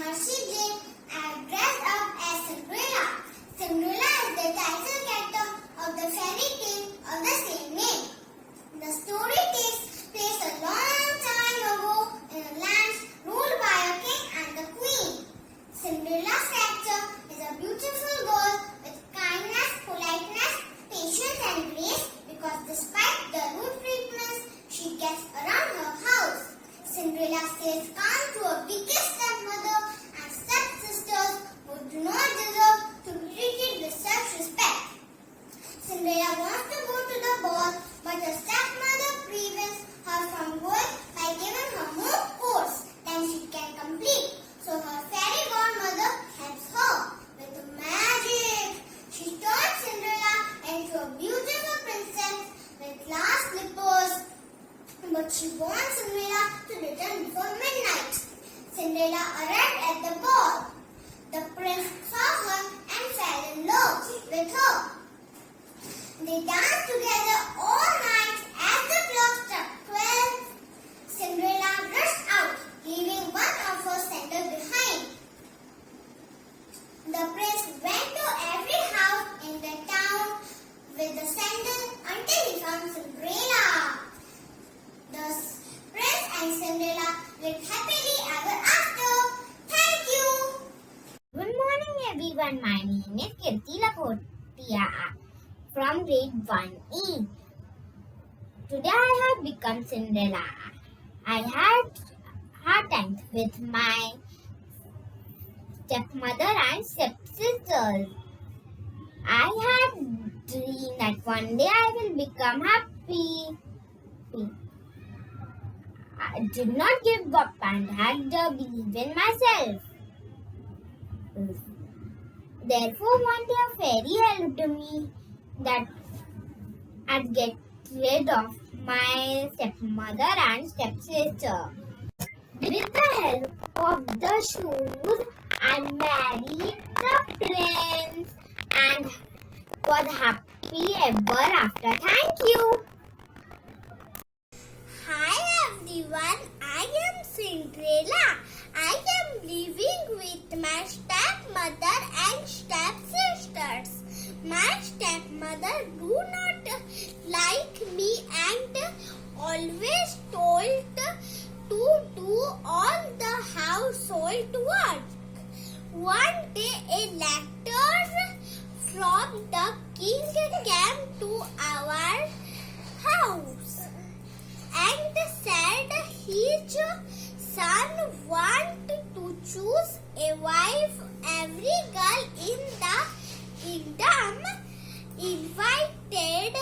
her siblings are dressed up as Cinderella. Cinderella is the title character of the fairy tale of the same name. The story takes place a long time ago in a land ruled by a king and the queen. Cinderella's character is a beautiful girl with kindness, politeness, patience and grace because despite the rude treatments she gets around her house, Cinderella stays calm to her wicked stepmother and stepsisters who do not deserve to be treated with such respect. Cinderella wants to go to the ball, but her stepmother prevents her from going by giving her more course than she can complete. So her fairy godmother helps her with magic. She turns Cinderella into a beautiful princess with glass slippers, but she wants Cinderella to return before midnight. Cinderella arrived at the ball. The prince saw her and fell in love with her. They danced together all night. As the clock struck 12, Cinderella rushed out, leaving one of her sandals behind. The prince went to every house in the town with the sandal until he found Cinderella. The prince and Cinderella lived happily ever after. Thank you. Good morning everyone, my name is Kirti Lakhotia from grade 1E. Today I have become Cinderella. I had hard times with my stepmother and stepsisters. I had dreamed that one day I will become happy. I did not give up and had to believe in myself. Therefore, one day a fairy helped me that I'd get rid of my stepmother and stepsister. With the help of the shoes, I married the prince and was happy ever after. Thank you. Hi everyone, I am Cinderella. I am living with my stepmother and stepsisters. My stepmother do not like me and always told to do all the household work. One day a letter from the king came to our house and said his son wanted to choose a wife. Every girl in the kingdom invited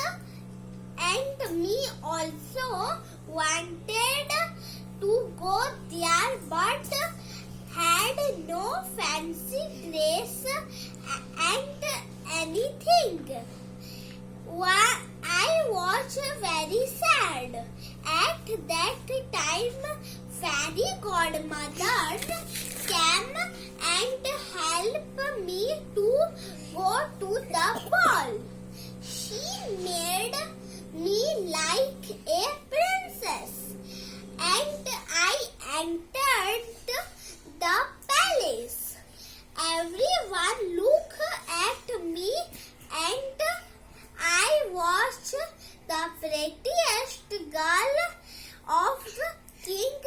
and me also wanted to go there but had no fancy dress and anything. I was very sad. At that time, fairy godmother came and helped me to go to the ball. She made me like a princess and I entered the palace. Everyone looked at me and I was the prettiest girl of king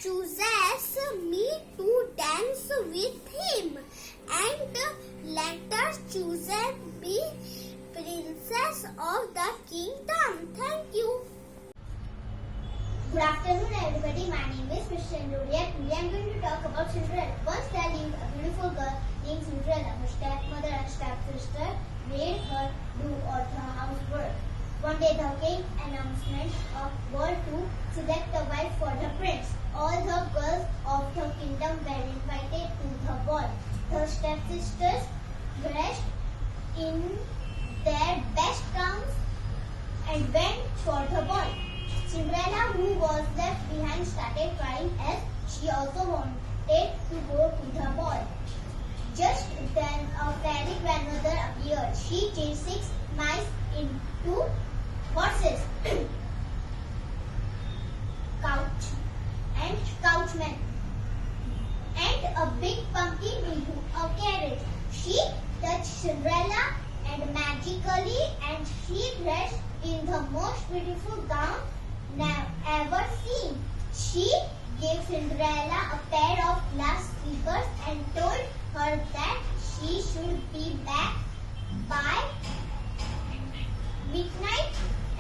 chooses me to dance with him and later chooses me princess of the kingdom. Thank you. Good afternoon everybody, my name is Christian Luria. Today I am going to talk about Cinderella. Once there lived a beautiful girl named Cinderella. Her stepmother and stepsister made her do all her housework. One day the king announced a ball to select a wife for the prince. All the girls of the kingdom were invited to the ball. The stepsisters dressed in their best gowns and went for the ball. Cinderella, who was left behind, started crying as she also wanted to go to the ball. Just then a fairy grandmother appeared. She changed 6 mice into horses, couchmen, and built a big pumpkin into a carriage. She touched Cinderella and magically and she dressed in the most beautiful gown ever seen. She gave Cinderella a pair of glass slippers and told her that she should be back by midnight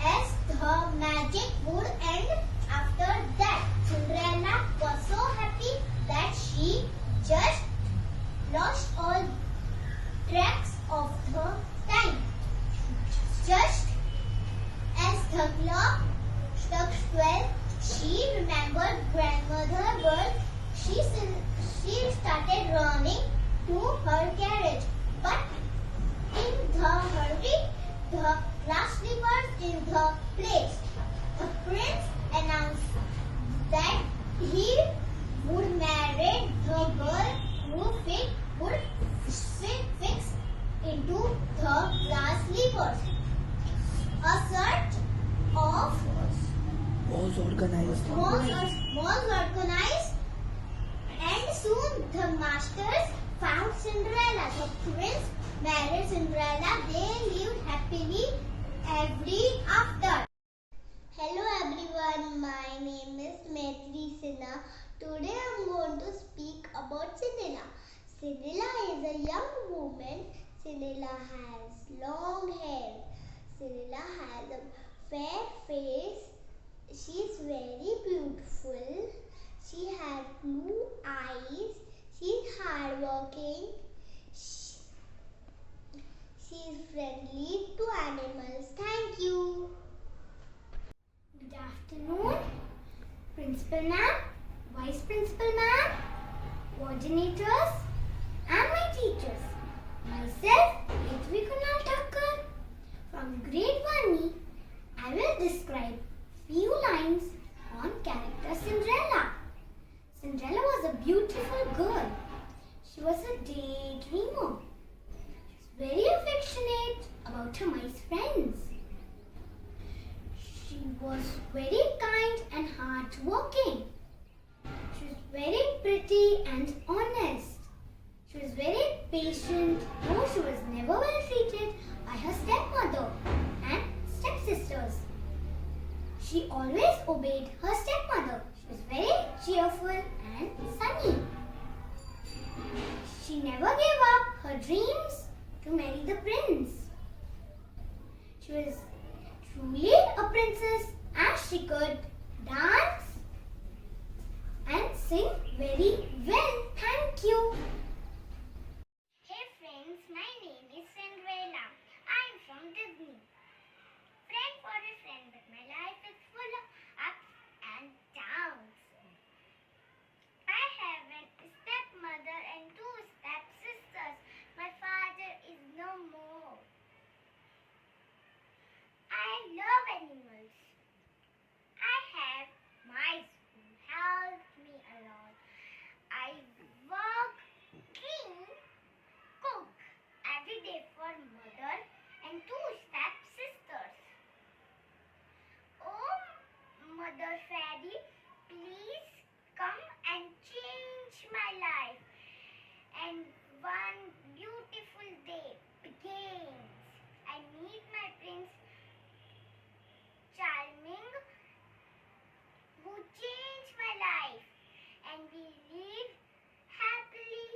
as the magic would end. After that, Cinderella was so happy that she just lost all tracks of the time. Just as the clock struck 12, she remembered grandmother's words. She started running to her carriage, but in the hurry, the glass slippers in the place. The prince announced that he would marry the girl who would fix into the glass slippers. A search of was organized. was organized, and soon the masters found Cinderella. The prince married Cinderella. They lived happily ever after. Hello everyone, my name is Maitri Sinha. Today I am going to speak about Cinderella. Cinderella is a young woman. Cinderella has long hair. Cinderella has a fair face. She is very beautiful. She has blue eyes. She is hardworking. She is friendly to animals. Thank you. Good afternoon, Principal Ma'am, Vice Principal Ma'am, coordinators, and my teachers. Myself, Ritvi Kunal Thakkar. From grade 1E, I will describe few lines on character Cinderella. Cinderella was a beautiful girl. She was a daydreamer. She was very affectionate about her mice friends. She was very kind and hardworking. She was very pretty and honest. She was very patient, though she was never well treated by her stepmother and stepsisters. She always obeyed her stepmother. She was very cheerful and sunny. She never gave up her dreams to marry the prince. She was truly a princess as she could dance and sing very well. Thank you. Hey friends, my name is Cinderella. I'm from Disney. Friend for a friend, but my life is full of ups and downs. I have a stepmother and two stepsisters. My father is no more. I love animals. I have mice who help me a lot. I work, clean, cook every day for mother and two stepsisters. Oh, Mother Fairy, please come and change my life. And one beautiful day begins. I meet my Prince Charming, who changed my life, and we live happily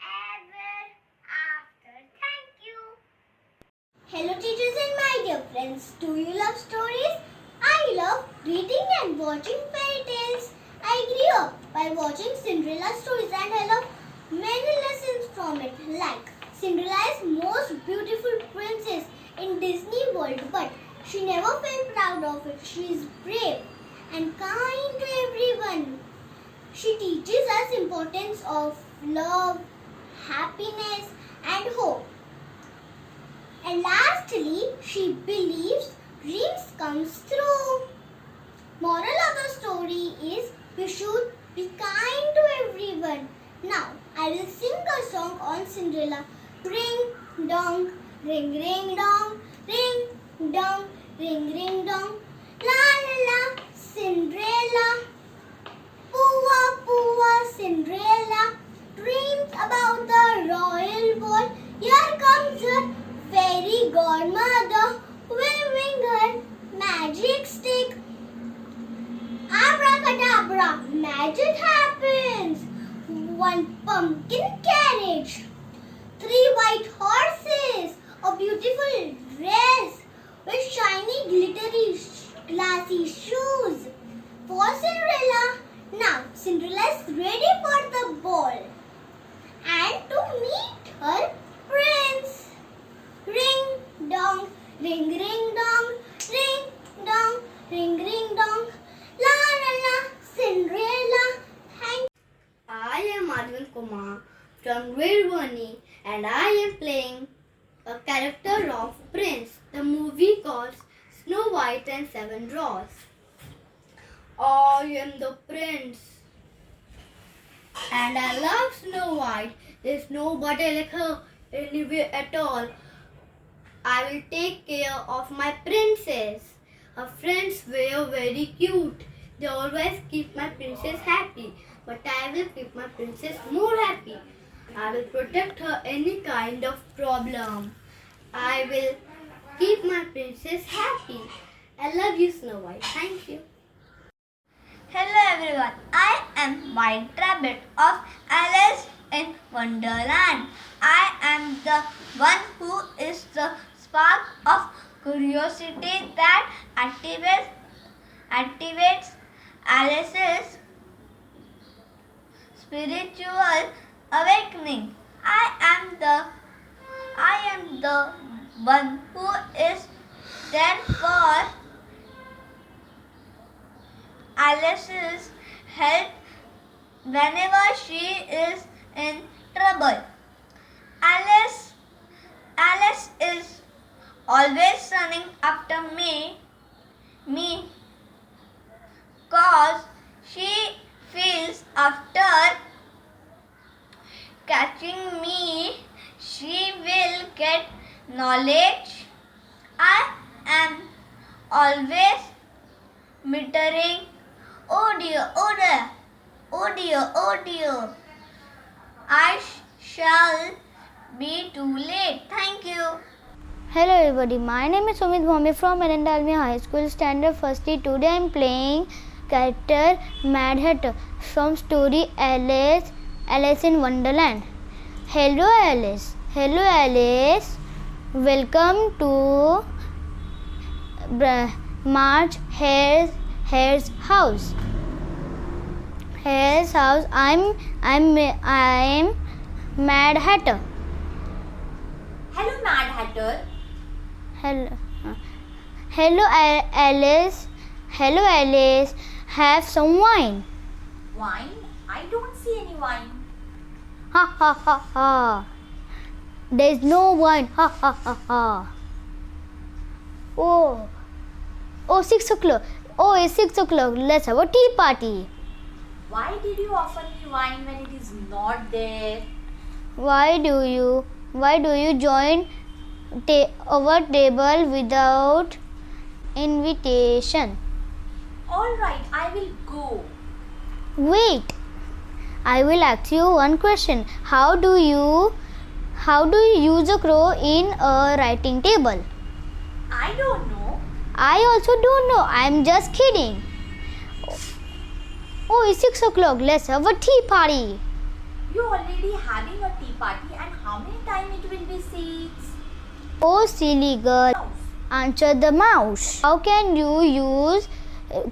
ever after. Thank you. Hello teachers and my dear friends. Do you love stories? I love reading and watching fairy tales. I grew up by watching Cinderella stories and I love many lessons from it, like Cinderella is most beautiful princess in Disney World, but she never felt proud of it. She is brave and kind to everyone. She teaches us importance of love, happiness and hope. And lastly, she believes dreams comes true. Moral of the story is we should be kind to everyone. Now, I will sing a song on Cinderella. Ring dong, ring ring dong, ring dong, ring ring dong. La la la, Cinderella. Pooah pooah, Cinderella. one pumpkin carriage, 3 white horses, a beautiful dress with shiny glittery glassy shoes. For Cinderella, now Cinderella is ready for the ball and to meet her prince. Ring dong, ring ring dong, ring dong, ring dong. La la la, Cinderella. Thank I am Arvind Kumar from grade 1E and I am playing a character of Prince, the movie called Snow White and Seven Dwarfs. I am the prince and I love Snow White. There's nobody like her anywhere at all. I will take care of my princess. Her friends were very cute. They always keep my princess happy. But I will keep my princess more happy. I will protect her any kind of problem. I will keep my princess happy. I love you, Snow White. Thank you. Hello everyone, I am White Rabbit of Alice in Wonderland. I am the one who is the spark of curiosity that activates Alice's spiritual awakening. I am the one who is there for Alice's help whenever she is in trouble. Alice is always running after me cause she feels after catching me she will get knowledge. I am always muttering, oh dear, oh dear, oh dear, oh dear. I shall be too late. Thank you. Hello everybody, my name is Sumit Bhombe from Erindalmi High School Standard Firstly. Today I am playing character Mad Hatter from story Alice in Wonderland. Hello Alice. Hello Alice. Welcome to March Hare's house. Hare's house. I'm Mad Hatter. Hello, Mad Hatter. Hello Alice. Hello Alice. Have some wine. Wine? I don't see any wine. Ha ha ha ha. There's no wine. Ha ha ha ha. Oh, 6 o'clock. Oh, it's 6 o'clock. Let's have a tea party. Why did you offer me wine when it is not there? Why do you join our table without invitation? Alright, I will go. Wait. I will ask you one question. How do you use a crow in a writing table? I don't know. I also don't know. I'm just kidding. Oh, it's 6 o'clock. Let's have a tea party. You're already having a tea party, and how many times it will be 6? Oh, silly girl. Answer the mouse. How can you use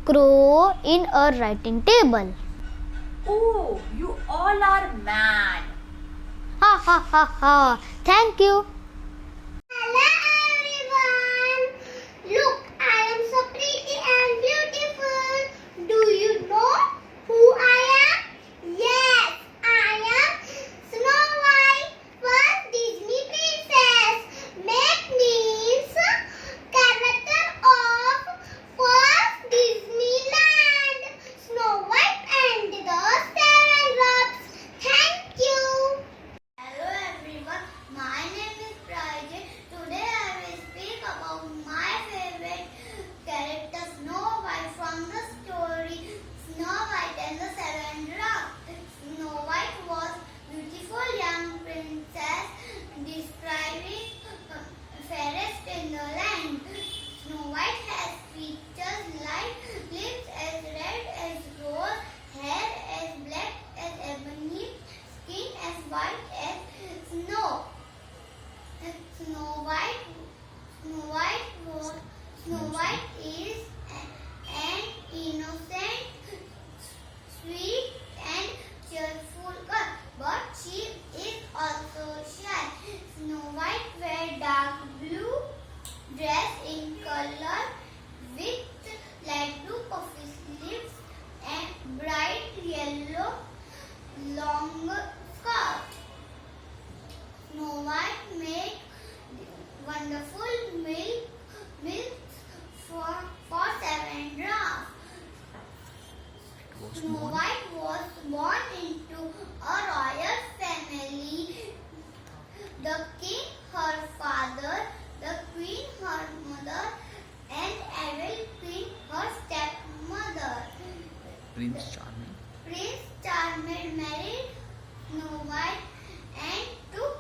crow in a writing table? Oh, you all are mad. Ha ha ha ha. Thank you. Hello everyone. Look, I am so pretty and beautiful. Do you know who I am? Yes, I am Snow White, first Disney princess. Make means character of first Disneyland. Snow White and the Seven Dwarfs. Thank you. Hello everyone. My name is Prajit. Today long skirt. Snow White made wonderful milk for 7 dwarfs. Snow White was born into a royal family. The king, her father, the queen, her mother, and evil queen, her stepmother. Prince Charming. Prince Charming married Snow White and took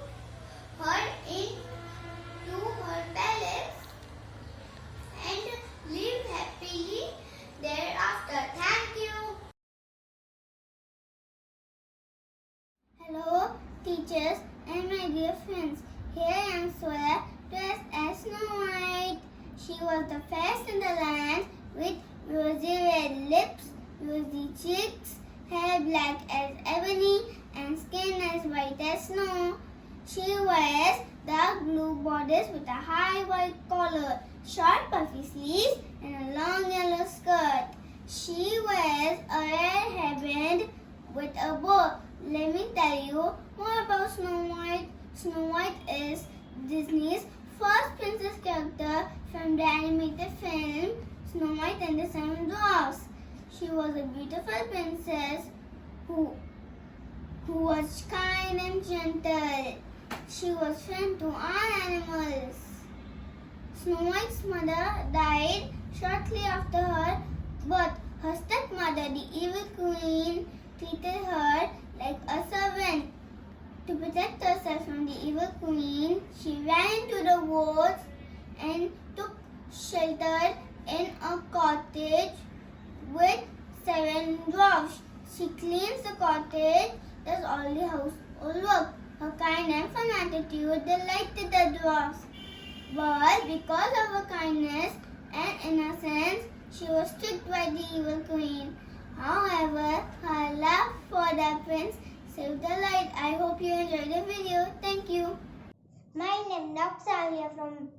her into her palace and lived happily thereafter. Thank you. Hello, teachers and my dear friends. Here I am Swaya, dressed as Snow White. She was the fairest in the land with rosy red lips, rosy cheeks, hair black as ebony, and skin as white as snow. She wears dark blue bodice with a high white collar, short puffy sleeves, and a long yellow skirt. She wears a red hairband with a bow. Let me tell you more about Snow White. Snow White is Disney's first princess character from the animated film Snow White and the Seven Dwarfs. She was a beautiful princess who was kind and gentle. She was friend to all animals. Snow White's mother died shortly after her birth. Her stepmother, the evil queen, treated her like a servant. To protect herself from the evil queen, she ran into the woods and took shelter in a cottage with 7 dwarfs. She cleans the cottage, does all the household work. Her kind and fun attitude delighted the dwarfs. But because of her kindness and innocence, she was tricked by the evil queen. However, her love for the prince saved her life. I hope you enjoyed the video. Thank you. My name is Naksavia from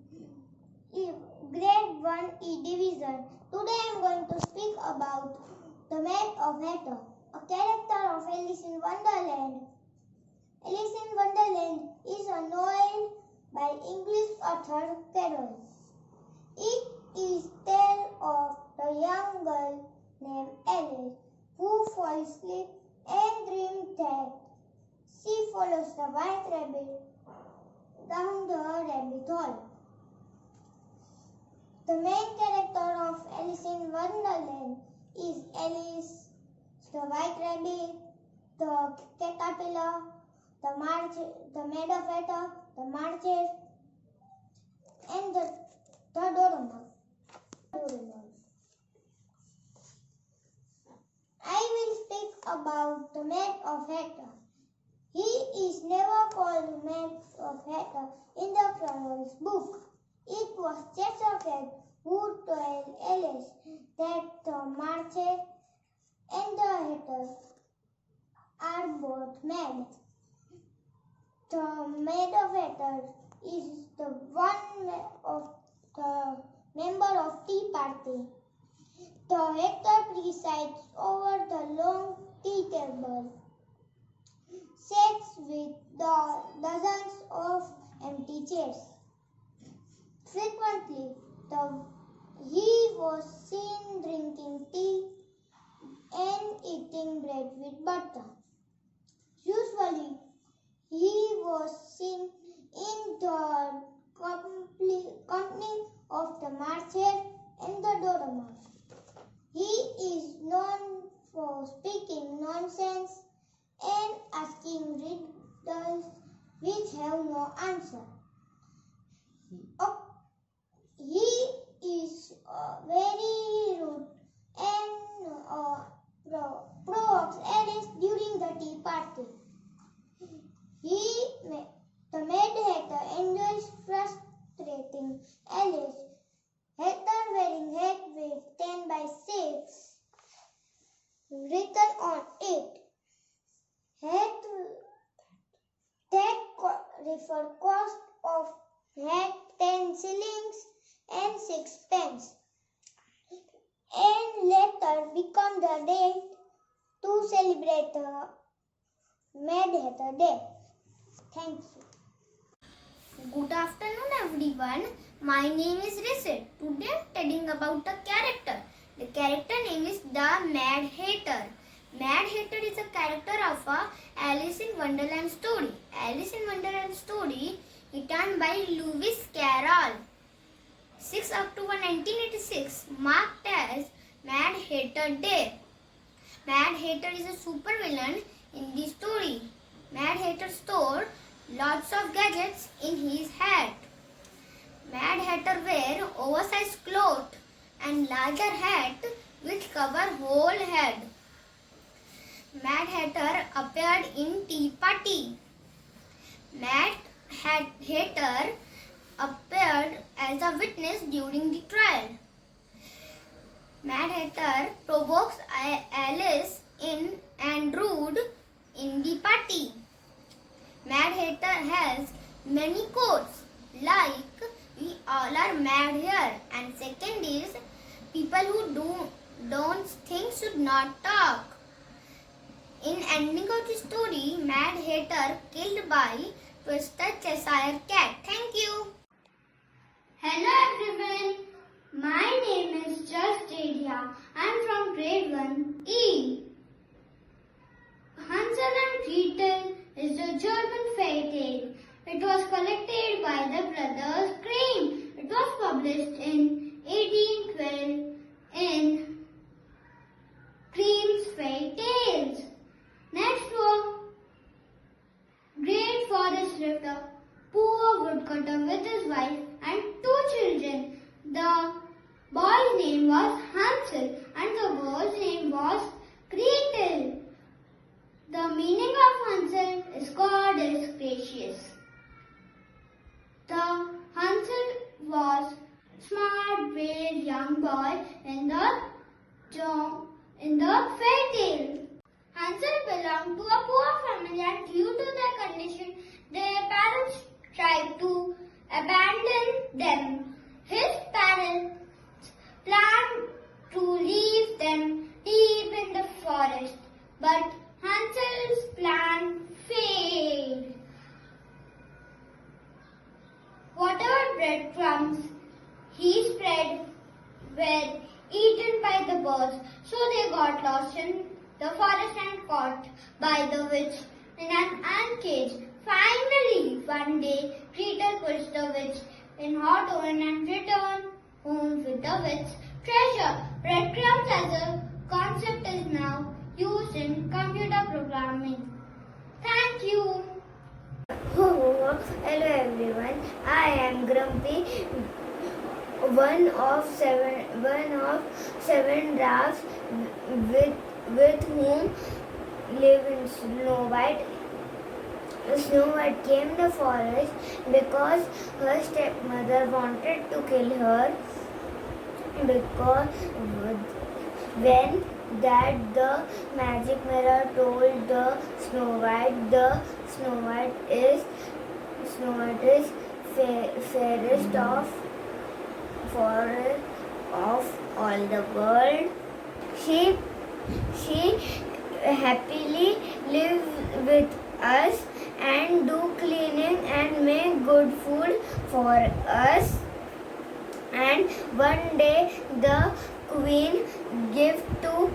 Grade 1 E Division. Today I am going to speak about the Maid of Hatter, a character of Alice in Wonderland. Alice in Wonderland is a novel by English author Carol. It is tale of the young girl named Alice who falls asleep and dreams that she follows the white rabbit down the rabbit hole. The main character of Alice in Wonderland is Alice, the white rabbit, the caterpillar, the maid of hatter, the marches, and the Doraemon. I will speak about the maid of hatter. He is never called maid of hatter in the Chronicles book. It was Cheshire Cat who told Alice that the marches and the hatter are both mad. The maid of hatter is the one of the member of Tea Party. The hatter presides over the long tea table, sits with the dozens of empty chairs. Frequently, he was seen drinking tea and eating bread with butter. Usually, he was seen in the company of the marcher and the Doraemon. He is known for speaking nonsense and asking riddles which have no answer. He is very rude and provokes Alice during the tea party. The maid hatter enjoys frustrating Alice. Hatter wearing hat with 10 by 6 written on it. Hat that refer cost of hat 10 shillings and 6 pence, and later become the date to celebrate the Mad Hatter Day. Thank you. Good afternoon, everyone. My name is Risit. Today I'm telling about a character. The character name is the Mad Hatter. Mad Hatter is a character of a Alice in Wonderland story. Alice in Wonderland story written by Lewis Carroll. 6 October 1986 marked as Mad Hatter Day. Mad Hatter is a supervillain in the story. Mad Hatter stored lots of gadgets in his hat. Mad Hatter wear oversized clothes and larger hat which cover whole head. Mad Hatter appeared in Tea Party. Mad Hatter appeared as a witness during the trial. Mad Hatter provokes Alice in and rude in the party. Mad Hatter has many quotes like "We all are mad here," and second is "People who don't think should not talk." In ending of the story, Mad Hatter killed by Twisted Cheshire Cat. Thank you. Hello everyone, my name is Justidia. I'm from grade 1E. Hansel and Gretel is a German fairy tale. It was collected by the brothers Grimm. It was published in 1812 in Grimm's Fairy Tales. Next one, great forest lived a poor woodcutter with his wife and 2 children. The boy's name was Hansel and the girl's name was Gretel. The meaning of Hansel is God is gracious. The Hansel was smart, brave young boy in the fairy tale. Hansel belonged to a poor family and due to their condition, their parents tried to abandon them. His parents planned to leave them deep in the forest, but Hansel's plan failed. Whatever breadcrumbs he spread were eaten by the birds, so they got lost in the forest and caught by the witch in an ant cage. Finally, one day, Gretel pushed the witch in hot oven and returned home with the witch's treasure. Breadcrumbs as a concept is now used in computer programming. Thank you. Hello everyone, I am Grumpy, one of seven dwarfs with whom live in Snow White. Snow White came to the forest because her stepmother wanted to kill her because when that the magic mirror told the Snow White is fairest of all the world. She happily live with us and do cleaning and make good food for us. And one day the queen give to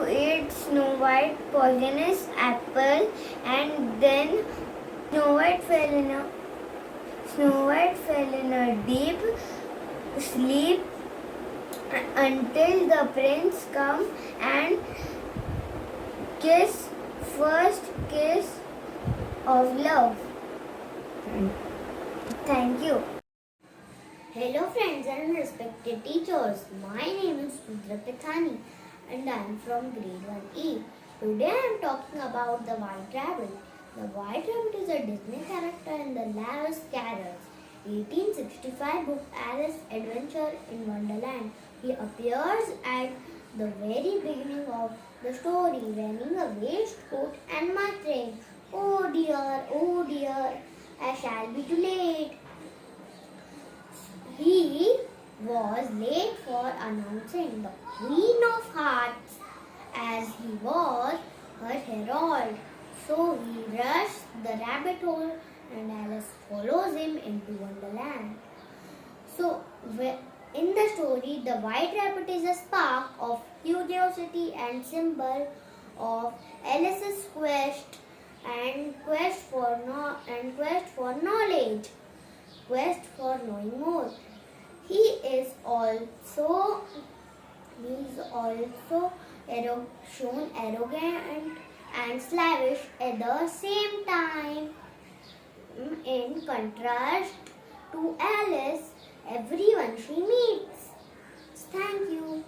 eat Snow White poisonous apple, and then Snow White fell in a deep sleep until the prince come and first kiss of love. Thank you. Hello friends and respected teachers. My name is Rudra Pithani and I am from grade 1E. Today I am talking about the White Rabbit. The White Rabbit is a Disney character in the Lewis Carroll's 1865 book Alice Adventure in Wonderland. He appears at the very beginning of the story wearing a waistcoat and muttering, oh dear, I shall be too late." He was late for announcing the Queen of Hearts as he was her herald. So he rushes the rabbit hole and Alice follows him into Wonderland. So in the story, the white rabbit is a spark of curiosity and symbol of Alice's quest and quest for knowledge, quest for knowing more. He is also shown arrogant and slavish at the same time. In contrast to Alice, everyone she meets. Thank you.